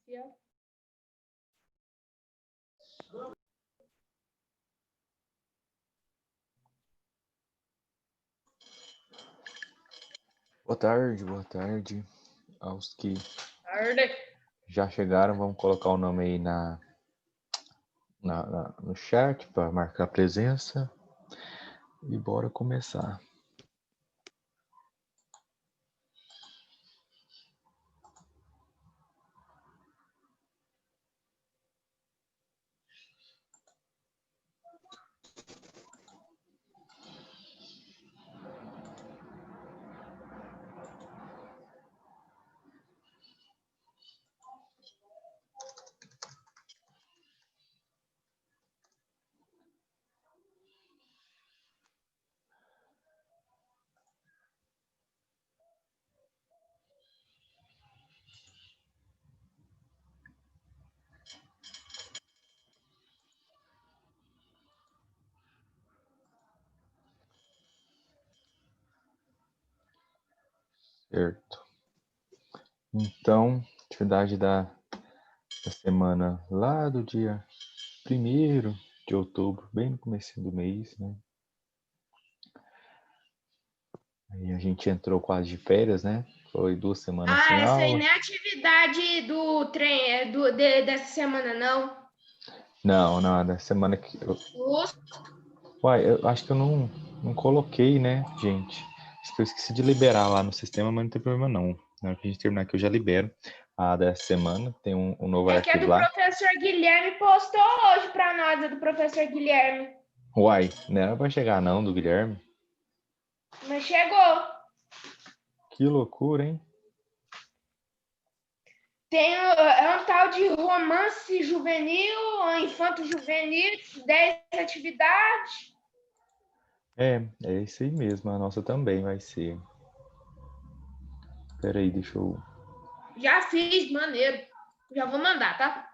Yeah. Boa tarde aos que Tarde. já chegaram. Vamos colocar o nome aí no chat para marcar presença e bora começar. Certo. Então, atividade da semana lá do dia 1º de outubro, bem no começo do mês, né? Aí a gente entrou quase de férias, né? Foi 2 semanas sem Essa aí aula. não é atividade do trem, dessa semana, não. Não, da semana que... Uai, eu acho que eu não coloquei, né, gente? Acho que eu esqueci de liberar lá no sistema, mas não tem problema não. Na hora que a gente terminar aqui, eu já libero. A dessa semana tem um novo É que a arquivo do lá. professor Guilherme postou hoje para nós, a do professor Guilherme. Uai, não era pra chegar não, do Guilherme. Mas chegou. Que loucura, hein? Tem um tal de romance juvenil, infanto-juvenil, 10 atividades. É isso aí mesmo. A nossa também vai ser. Pera aí, deixa eu... Já fiz, maneiro. Já vou mandar, tá?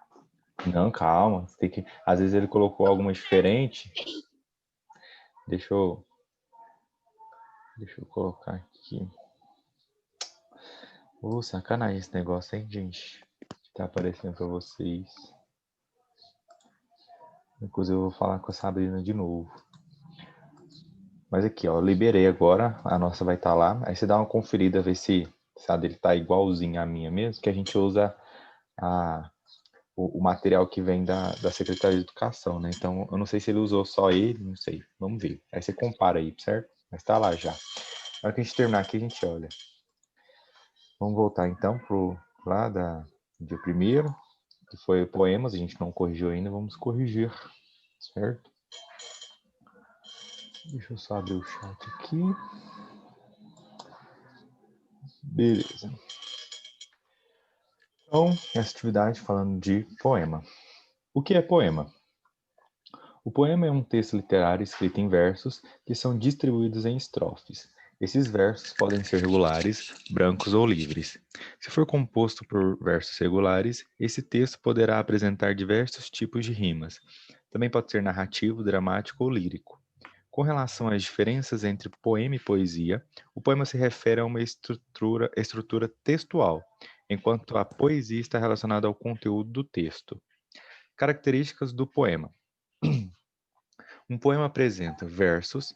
Não, calma. Você tem que... Às vezes ele colocou alguma diferente. Deixa eu colocar aqui. Sacanagem esse negócio, hein, gente? Que tá aparecendo pra vocês. Inclusive eu vou falar com a Sabrina de novo. Mas aqui, ó, eu liberei agora, a nossa vai estar lá. Aí você dá uma conferida, ver se a dele tá igualzinho à minha mesmo, que a gente usa o material que vem da Secretaria de Educação, né? Então, eu não sei se ele usou só ele, não sei. Vamos ver. Aí você compara aí, certo? Mas tá lá já. Na hora que a gente terminar aqui, a gente olha. Vamos voltar então pro lá dia 1º, que foi poemas, a gente não corrigiu ainda, vamos corrigir, certo? Deixa eu só abrir o chat aqui. Beleza. Então, essa atividade falando de poema. O que é poema? O poema é um texto literário escrito em versos que são distribuídos em estrofes. Esses versos podem ser regulares, brancos ou livres. Se for composto por versos regulares, esse texto poderá apresentar diversos tipos de rimas. Também pode ser narrativo, dramático ou lírico. Com relação às diferenças entre poema e poesia, o poema se refere a uma estrutura textual, enquanto a poesia está relacionada ao conteúdo do texto. Características do poema. Um poema apresenta versos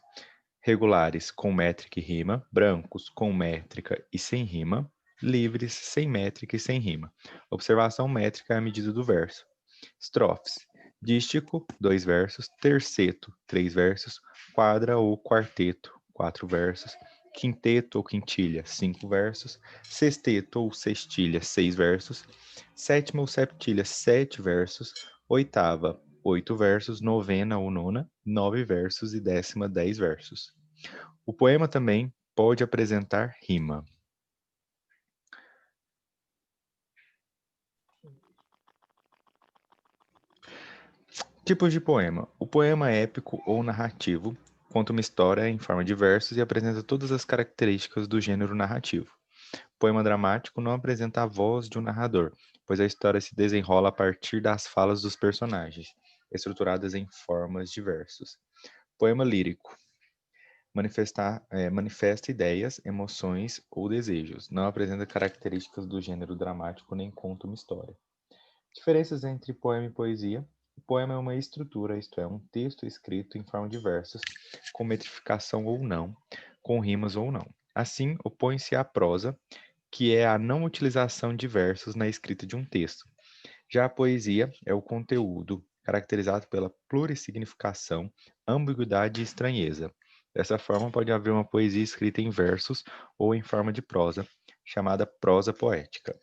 regulares com métrica e rima, brancos com métrica e sem rima, livres, sem métrica e sem rima. Observação métrica é a medida do verso. Estrofes. Dístico, 2 versos. Terceto, 3 versos. Quadra ou quarteto, 4 versos. Quinteto ou quintilha, 5 versos. Sexteto ou sextilha, 6 versos. Sétima ou septilha, 7 versos. Oitava, 8 versos. Novena ou nona, 9 versos. E 10ª, 10 versos. O poema também pode apresentar rima. Tipos de poema. O poema é épico ou narrativo conta uma história em forma de versos e apresenta todas as características do gênero narrativo. O poema dramático não apresenta a voz de um narrador, pois a história se desenrola a partir das falas dos personagens, estruturadas em formas de versos. Poema lírico. Manifesta ideias, emoções ou desejos. Não apresenta características do gênero dramático nem conta uma história. Diferenças entre poema e poesia. O poema é uma estrutura, isto é, um texto escrito em forma de versos, com metrificação ou não, com rimas ou não. Assim, opõe-se à prosa, que é a não utilização de versos na escrita de um texto. Já a poesia é o conteúdo, caracterizado pela plurissignificação, ambiguidade e estranheza. Dessa forma, pode haver uma poesia escrita em versos ou em forma de prosa, chamada prosa poética.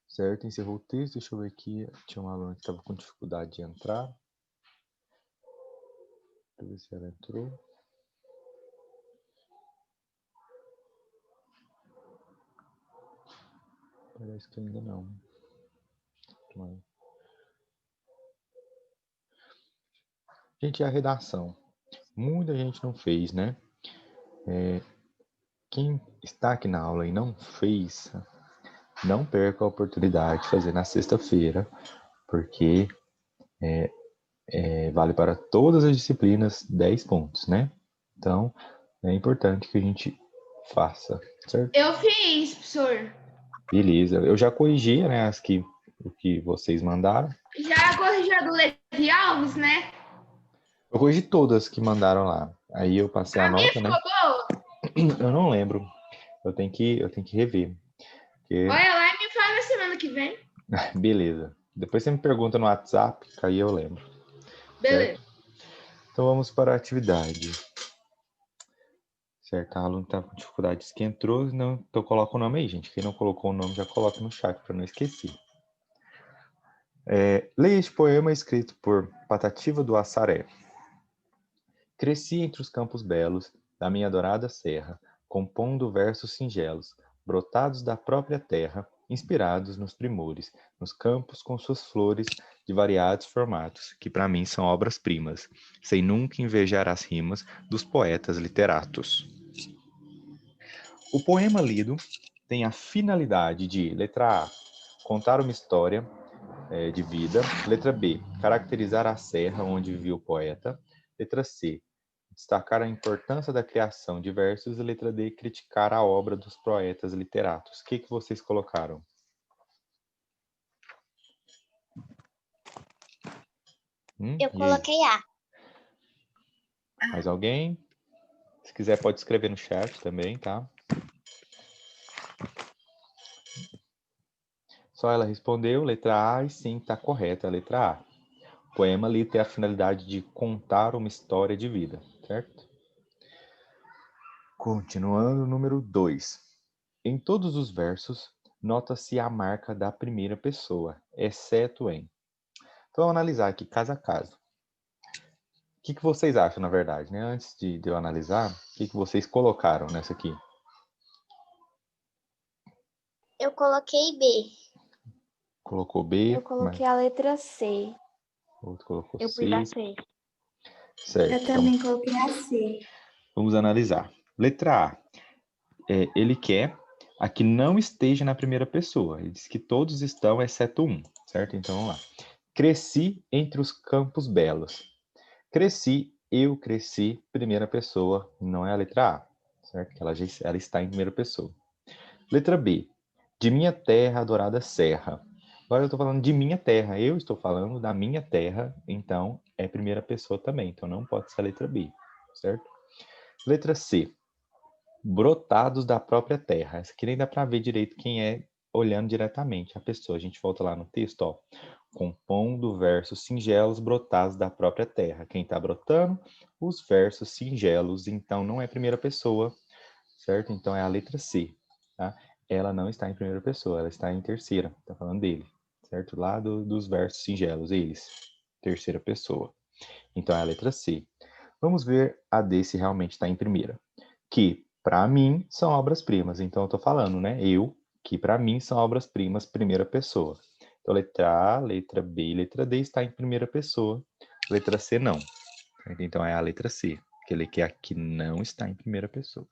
Certo? Encerrou o texto. Deixa eu ver aqui. Tinha uma aluna que estava com dificuldade de entrar. Deixa eu ver se ela entrou. Parece que ainda não. Gente, e a redação? Muita gente não fez, né? Quem está aqui na aula e não fez, não perca a oportunidade de fazer na sexta-feira, porque vale para todas as disciplinas 10 pontos, né? Então, é importante que a gente faça, certo? Eu fiz, professor. Beleza. Eu já corrigi, né, o que vocês mandaram. Já corrigiu a do Levi Alves, né? Eu corrigi todas que mandaram lá. Aí eu passei a A minha nota, ficou né? boa. Eu não lembro. Eu tenho que rever. Porque... Olha lá e me fala na semana que vem. Beleza. Depois você me pergunta no WhatsApp, que aí eu lembro. Beleza. Certo? Então vamos para a atividade. Certo, a aluna está com dificuldades que entrou, não, então coloca o nome aí, gente. Quem não colocou o nome, já coloca no chat para não esquecer. Leia este poema escrito por Patativa do Assaré. Cresci entre os campos belos da minha adorada serra, compondo versos singelos, brotados da própria terra, inspirados nos primores, nos campos com suas flores de variados formatos, que para mim são obras-primas, sem nunca invejar as rimas dos poetas literatos. O poema lido tem a finalidade de, letra A, contar uma história de vida, letra B, caracterizar a serra onde vivia o poeta, letra C, destacar a importância da criação de versos e letra D, criticar a obra dos poetas literatos. O que vocês colocaram? Eu coloquei A. Mais alguém? Se quiser pode escrever no chat também, tá? Só ela respondeu, letra A, e sim, está correta a letra A. O poema ali tem a finalidade de contar uma história de vida, certo? Continuando, número 2. Em todos os versos, nota-se a marca da primeira pessoa, exceto em. Então, vamos analisar aqui caso a caso. O que vocês acham, na verdade, né? Antes de eu analisar, o que vocês colocaram nessa aqui? Eu coloquei B. Colocou B. Eu coloquei a letra C. Outro colocou Eu C. fui da C. Certo. Eu também coloquei a C. Vamos analisar. Letra A. Ele quer a que não esteja na primeira pessoa. Ele diz que todos estão, exceto um. Certo? Então, vamos lá. Cresci entre os campos belos. Cresci, eu cresci, primeira pessoa, não é a letra A, certo? Ela está em primeira pessoa. Letra B, de minha terra, adorada serra. Agora eu estou falando de minha terra, eu estou falando da minha terra, então é primeira pessoa também, então não pode ser a letra B, certo? Letra C, brotados da própria terra. Essa aqui nem dá para ver direito quem é olhando diretamente a pessoa. A gente volta lá no texto, ó. Compondo versos singelos brotados da própria terra. Quem está brotando? Os versos singelos. Então, não é primeira pessoa, certo? Então, é a letra C, tá? Ela não está em primeira pessoa, ela está em terceira. Está falando dele, certo? Lá dos versos singelos, eles. Terceira pessoa. Então, é a letra C. Vamos ver a D se realmente está em primeira. Que, para mim, são obras-primas. Então, eu estou falando, né? Eu, que para mim são obras-primas, primeira pessoa. Então, letra A, letra B e letra D está em primeira pessoa. Letra C, não. Então, é a letra C, que ele quer que não está em primeira pessoa.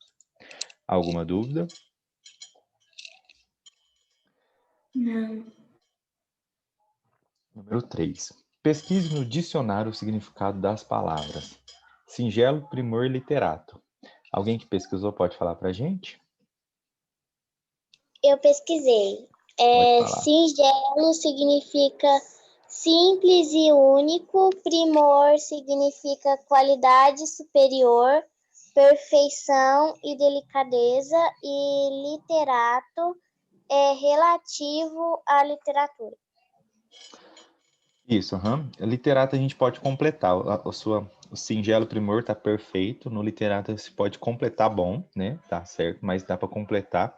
Alguma dúvida? Não. Número 3. Pesquise no dicionário o significado das palavras. Singelo, primor e literato. Alguém que pesquisou pode falar para a gente? Eu pesquisei. Pode falar. Singelo significa simples e único. Primor significa qualidade superior, perfeição e delicadeza. E literato é relativo à literatura. Isso, Literato a gente pode completar. O singelo primor tá perfeito. No literato você pode completar bom, né? Tá certo, mas dá para completar,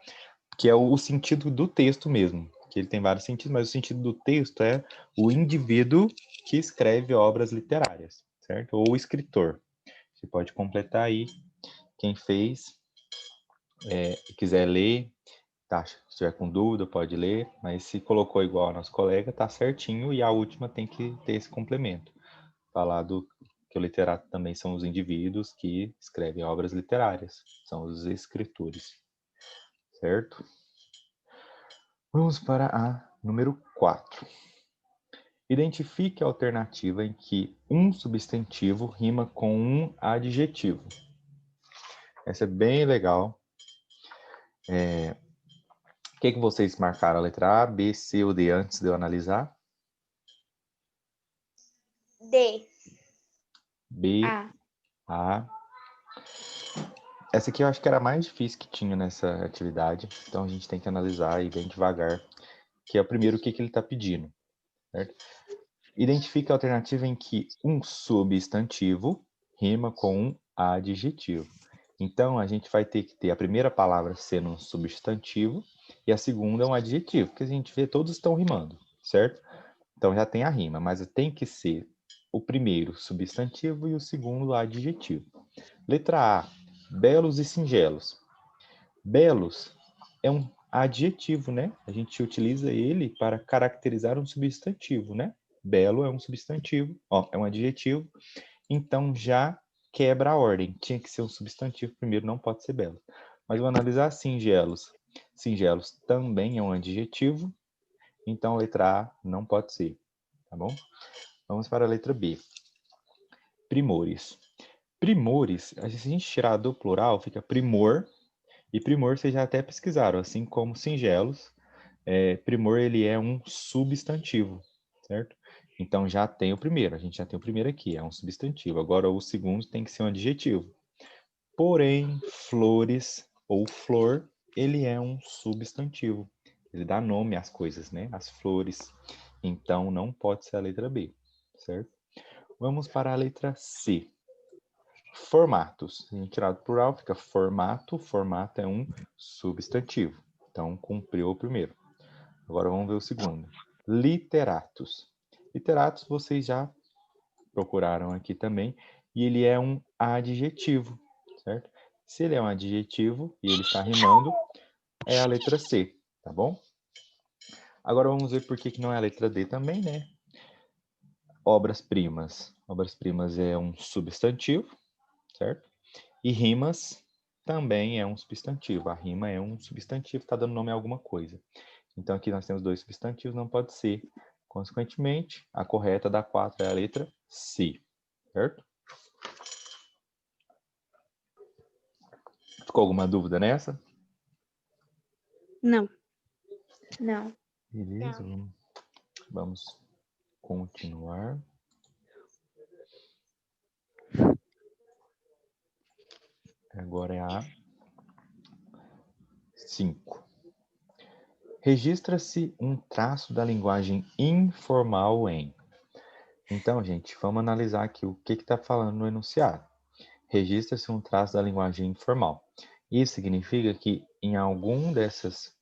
que é o sentido do texto mesmo. Que ele tem vários sentidos, mas o sentido do texto é o indivíduo que escreve obras literárias, certo? Ou o escritor. Você pode completar aí. Quem fez, quiser ler, tá, se tiver com dúvida, pode ler, mas se colocou igual ao nosso colega, tá certinho, e a última tem que ter esse complemento. Falar que o literato também são os indivíduos que escrevem obras literárias, são os escritores, certo? Vamos para a número 4. Identifique a alternativa em que um substantivo rima com um adjetivo. Essa é bem legal. O que vocês marcaram? A letra A, B, C ou D antes de eu analisar? D. B, A. Essa aqui eu acho que era a mais difícil que tinha nessa atividade, então a gente tem que analisar e bem devagar, que é o primeiro o que ele está pedindo, certo? Identifique a alternativa em que um substantivo rima com um adjetivo. Então, a gente vai ter que ter a primeira palavra sendo um substantivo e a segunda um adjetivo, porque a gente vê todos estão rimando, certo? Então, já tem a rima, mas tem que ser o primeiro substantivo e o segundo adjetivo. Letra A, belos e singelos. Belos é um adjetivo, né? A gente utiliza ele para caracterizar um substantivo, né? Belo é um substantivo, é um adjetivo, então já quebra a ordem. Tinha que ser um substantivo primeiro, não pode ser belo. Mas vou analisar singelos. Singelos também é um adjetivo, então letra A não pode ser, tá bom? Vamos para a letra B. Primores. Primores, se a gente tirar do plural, fica primor, e primor vocês já até pesquisaram, assim como singelos. Primor ele é um substantivo, certo? Então já tem o primeiro, a gente já tem o primeiro aqui, é um substantivo. Agora o segundo tem que ser um adjetivo. Porém, flores ou flor, ele é um substantivo. Ele dá nome às coisas, né? As flores. Então não pode ser a letra B, certo? Vamos para a letra C. Formatos. A gente tirar do plural, fica formato. Formato é um substantivo. Então cumpriu o primeiro. Agora vamos ver o segundo. Literatos. Literatos vocês já procuraram aqui também. E ele é um adjetivo, certo? Se ele é um adjetivo e ele está rimando, é a letra C, tá bom? Agora vamos ver por que não é a letra D também, né? Obras-primas. Obras-primas é um substantivo, certo? E rimas também é um substantivo. A rima é um substantivo, está dando nome a alguma coisa. Então aqui nós temos dois substantivos, não pode ser. Consequentemente, a correta da 4 é a letra C, certo? Ficou alguma dúvida nessa? Não. Não. Beleza, vamos continuar. Agora é a 5. Registra-se um traço da linguagem informal em. Então, gente, vamos analisar aqui o que está falando no enunciado. Registra-se um traço da linguagem informal. Isso significa que em algum dessas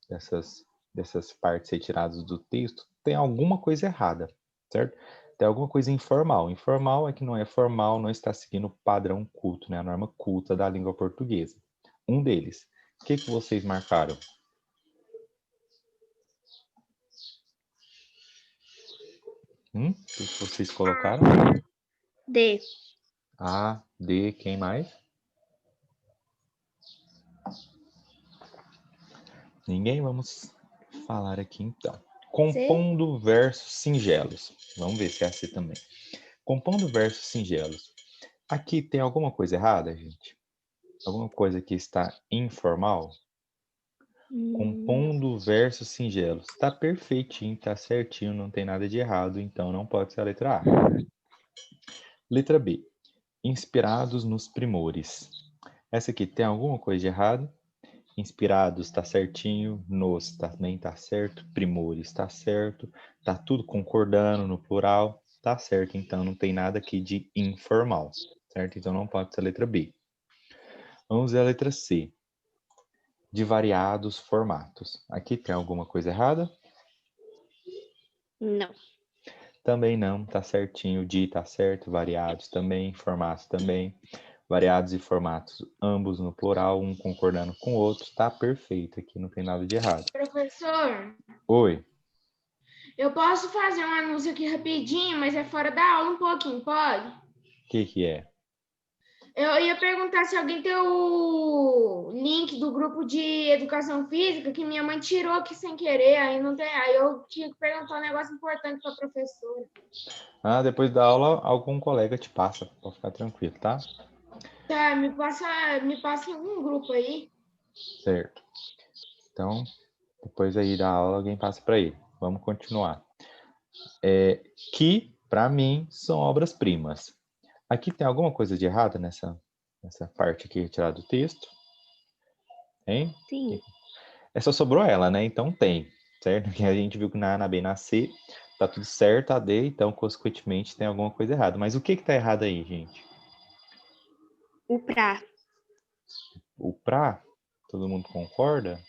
partes retiradas do texto tem alguma coisa errada, certo? Tem alguma coisa informal. Informal é que não é formal, não está seguindo o padrão culto, né? A norma culta da língua portuguesa. Um deles. O que vocês marcaram? O que vocês colocaram? D. A, D, quem mais? Ninguém? Vamos falar aqui então. Compondo versos singelos. Vamos ver se é assim também. Compondo versos singelos. Aqui tem alguma coisa errada, gente? Alguma coisa que está informal? Compondo versos singelos. Tá perfeitinho, tá certinho, não tem nada de errado, então não pode ser a letra A. Letra B. Inspirados nos primores. Essa aqui tem alguma coisa de errado? Inspirados tá certinho, nos também tá certo, primores tá certo, tá tudo concordando no plural, tá certo, então não tem nada aqui de informal, certo? Então não pode ser a letra B. Vamos ver a letra C. De variados formatos. Aqui tem alguma coisa errada? Não. Também não, tá certinho, de tá certo, variados também, formatos também. Variados e formatos, ambos no plural, um concordando com o outro, tá perfeito aqui, não tem nada de errado. Professor, Oi, eu posso fazer um anúncio aqui rapidinho, mas é fora da aula um pouquinho, pode? o que é? Eu ia perguntar se alguém tem o link do grupo de educação física que minha mãe tirou aqui sem querer, aí não tem, aí eu tinha que perguntar um negócio importante para a professora. Ah, depois da aula, algum colega te passa, pode ficar tranquilo, tá? Tá, me passa em algum grupo aí. Certo. Então, depois aí da aula, alguém passa para ele. Vamos continuar. Que, para mim, são obras-primas. Aqui tem alguma coisa de errado nessa parte aqui retirada do texto? Hein? Sim. Só sobrou ela, né? Então tem, certo? Que a gente viu que na A, na B, na C, tá tudo certo, a D, então, consequentemente, tem alguma coisa errada. Mas o que tá errado aí, gente? O pra. O pra? Todo mundo concorda?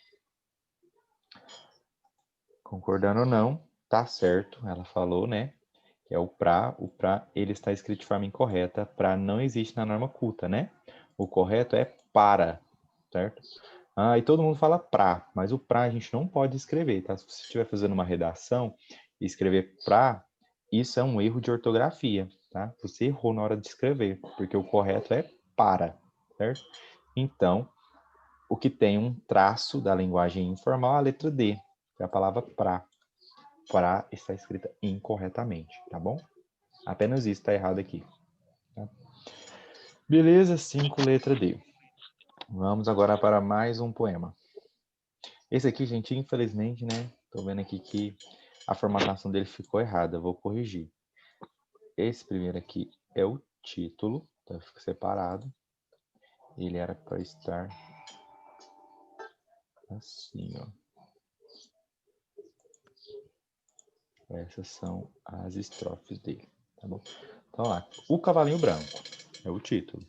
Concordando ou não, tá certo, ela falou, né? Que é o pra, ele está escrito de forma incorreta, pra não existe na norma culta, né? O correto é para, certo? Ah, e todo mundo fala pra, mas o pra a gente não pode escrever, tá? Se você estiver fazendo uma redação e escrever pra, isso é um erro de ortografia, tá? Você errou na hora de escrever, porque o correto é para, certo? Então, o que tem um traço da linguagem informal é a letra D, que é a palavra pra. Pra está escrita incorretamente, tá bom? Apenas isso está errado aqui. Tá? Beleza, 5, letra D. Vamos agora para mais um poema. Esse aqui, gente, infelizmente, né? Tô vendo aqui que a formatação dele ficou errada. Vou corrigir. Esse primeiro aqui é o título, tá? Fica separado. Ele era para estar assim, ó. Essas são as estrofes dele, tá bom? Então lá, o cavalinho branco é o título.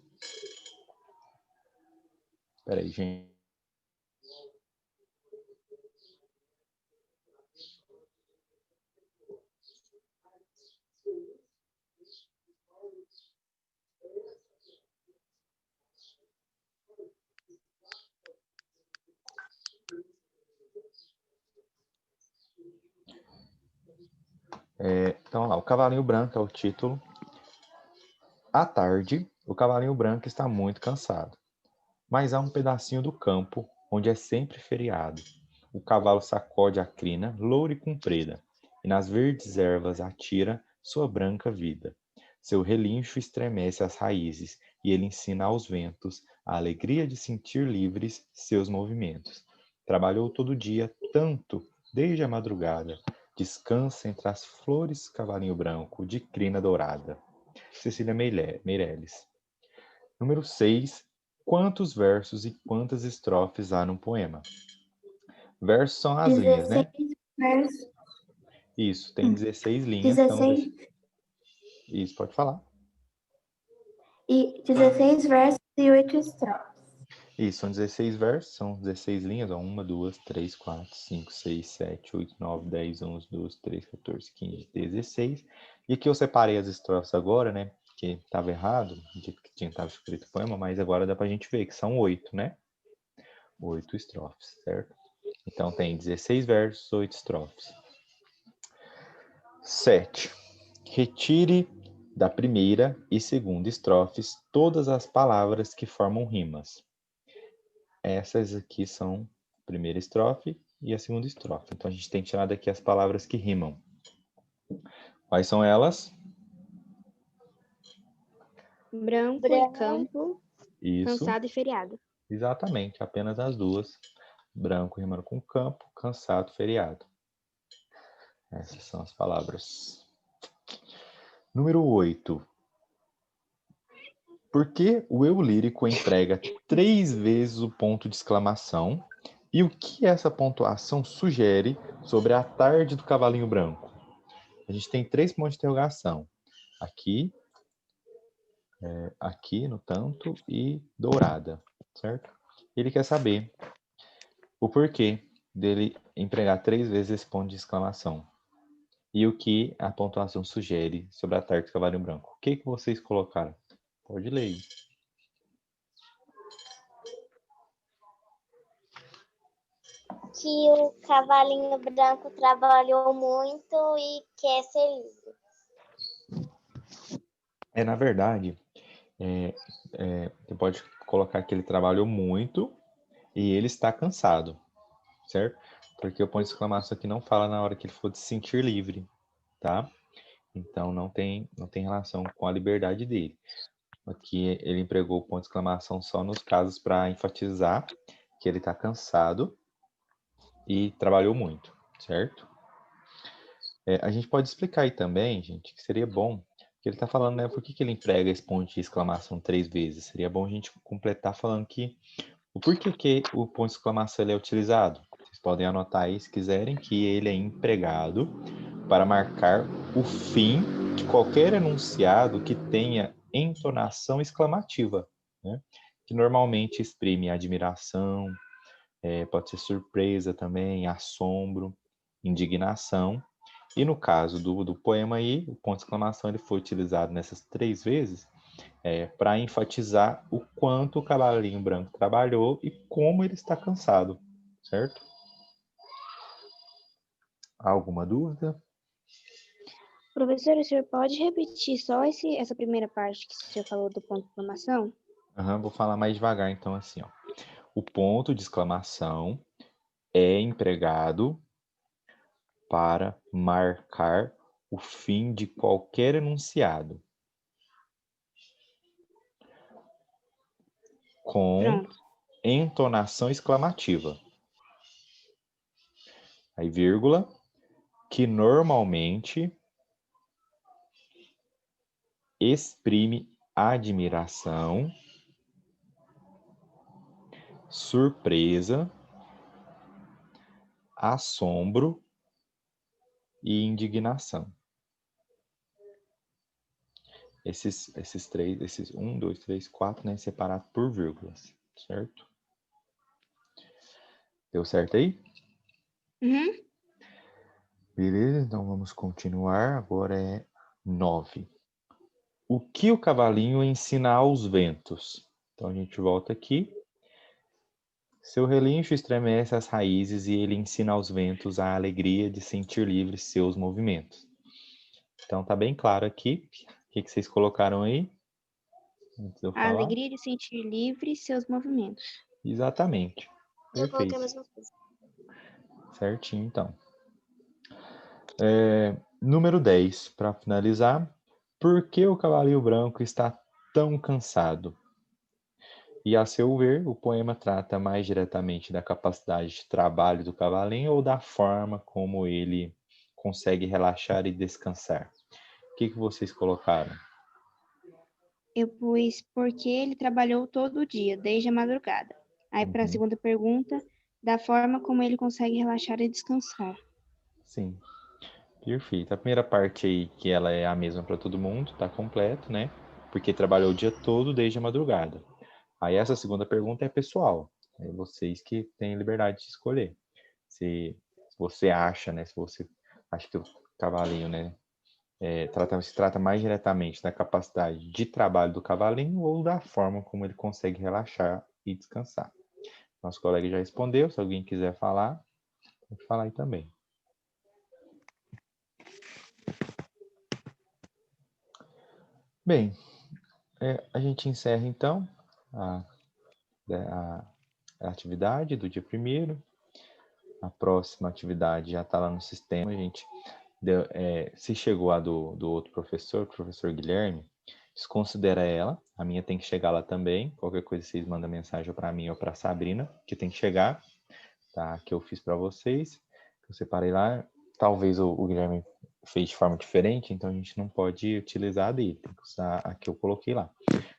Espera aí, gente. Então lá, o cavalinho branco é o título. À tarde, o cavalinho branco está muito cansado, mas há um pedacinho do campo onde é sempre feriado. O cavalo sacode a crina, loura e comprida, e nas verdes ervas atira sua branca vida. Seu relincho estremece as raízes, e ele ensina aos ventos a alegria de sentir livres seus movimentos. Trabalhou todo dia tanto, desde a madrugada. Descansa entre as flores, cavalinho branco, de crina dourada. Cecília Meirelles. Número 6. Quantos versos e quantas estrofes há num poema? Versos são as linhas, 16 né? versos. Isso, tem 16 linhas. 16, Isso, pode falar. e 16 versos e 8 estrofes. Isso, são 16 versos, são 16 linhas. Ó, 1, 2, 3, 4, 5, 6, 7, 8, 9, 10, 11, 12, 13, 14, 15, 16. E aqui eu separei as estrofes agora, né? Que estava errado, do jeito que estava escrito o poema, mas agora dá pra gente ver que são 8, né? 8 estrofes, certo? Então tem 16 versos, 8 estrofes. 7. Retire da primeira e segunda estrofes todas as palavras que formam rimas. Essas aqui são a primeira estrofe e a segunda estrofe. Então a gente tem que tirar daqui as palavras que rimam. Quais são elas? Branco e campo, Isso, cansado e feriado. exatamente, apenas as duas. branco rimando com campo, cansado, feriado. Essas são as palavras. Número 8. Por que o eu lírico emprega 3 vezes o ponto de exclamação? E o que essa pontuação sugere sobre a tarde do cavalinho branco? A gente tem 3 pontos de interrogação. Aqui, aqui no tanto e dourada, certo? Ele quer saber o porquê dele empregar 3 vezes esse ponto de exclamação. E o que a pontuação sugere sobre a tarde do cavalinho branco. O que vocês colocaram? Pode ler aí. Que o cavalinho branco trabalhou muito e quer ser livre. Na verdade, você pode colocar que ele trabalhou muito e ele está cansado, certo? Porque o ponto de exclamação aqui não fala na hora que ele for se sentir livre, tá? Então não tem relação com a liberdade dele. Aqui ele empregou o ponto de exclamação só nos casos para enfatizar que ele está cansado e trabalhou muito, certo? A gente pode explicar aí também, gente, que seria bom, que ele está falando, né, por que ele emprega esse ponto de exclamação 3 vezes? Seria bom a gente completar falando que o porquê que o ponto de exclamação ele é utilizado. Vocês podem anotar aí, se quiserem, que ele é empregado para marcar o fim de qualquer enunciado que tenha entonação exclamativa, né? Que normalmente exprime admiração, pode ser surpresa também, assombro, indignação. E no caso do poema aí, o ponto de exclamação ele foi utilizado nessas 3 vezes para enfatizar o quanto o cavalinho branco trabalhou e como ele está cansado, certo? Alguma dúvida? Professor, o senhor pode repetir só essa primeira parte que o senhor falou do ponto de exclamação? Vou falar mais devagar, então, assim, ó. O ponto de exclamação é empregado para marcar o fim de qualquer enunciado com Pronto. entonação exclamativa. Aí, vírgula, que normalmente exprime admiração, surpresa, assombro e indignação. Esses 1, 2, 3, 4, né, separado por vírgulas, certo? Deu certo aí? Uhum. Beleza, então vamos continuar. Agora é 9. O que o cavalinho ensina aos ventos? Então a gente volta aqui. Seu relincho estremece as raízes e ele ensina aos ventos a alegria de sentir livres seus movimentos. Então tá bem claro aqui. O que vocês colocaram aí? Antes de eu A falar. alegria de sentir livre seus movimentos. Exatamente. Eu coloquei Perfeito. a mesma coisa. Certinho, então. Número 10, para finalizar. Por que o cavalinho branco está tão cansado? E, a seu ver, o poema trata mais diretamente da capacidade de trabalho do cavalinho ou da forma como ele consegue relaxar e descansar? O que vocês colocaram? Eu pus porque ele trabalhou todo dia, desde a madrugada. Aí, para a segunda pergunta, da forma como ele consegue relaxar e descansar. Sim, perfeito. A primeira parte aí, que ela é a mesma para todo mundo, tá completo, né? Porque trabalhou o dia todo desde a madrugada. Aí essa segunda pergunta é pessoal. É vocês que têm liberdade de escolher. Se você acha, né? Se você acha que o cavalinho, né? Se trata mais diretamente da capacidade de trabalho do cavalinho ou da forma como ele consegue relaxar e descansar. Nosso colega já respondeu. Se alguém quiser falar, pode falar aí também. Bem, a gente encerra então a atividade do dia 1º. A próxima atividade já está lá no sistema. A gente se chegou a do outro professor, o professor Guilherme, desconsidera ela. A minha tem que chegar lá também. Qualquer coisa vocês mandam mensagem para mim ou para a Sabrina, que tem que chegar. tá? Que eu fiz para vocês, que eu separei lá. Talvez o Guilherme fez de forma diferente, então a gente não pode utilizar a dele, tem que usar a que eu coloquei lá.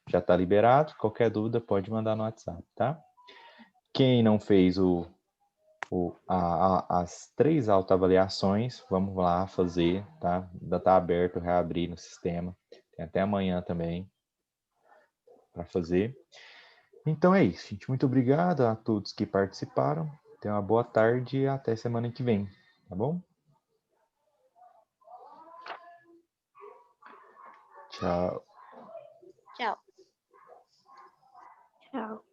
Já está liberado, qualquer dúvida pode mandar no WhatsApp, tá? Quem não fez as 3 autoavaliações, vamos lá fazer, tá? Ainda está aberto, reabrir no sistema. Tem até amanhã também para fazer. Então é isso, gente. Muito obrigado a todos que participaram. Tenham uma boa tarde e até semana que vem, tá bom? Tchau. Tchau. Tchau.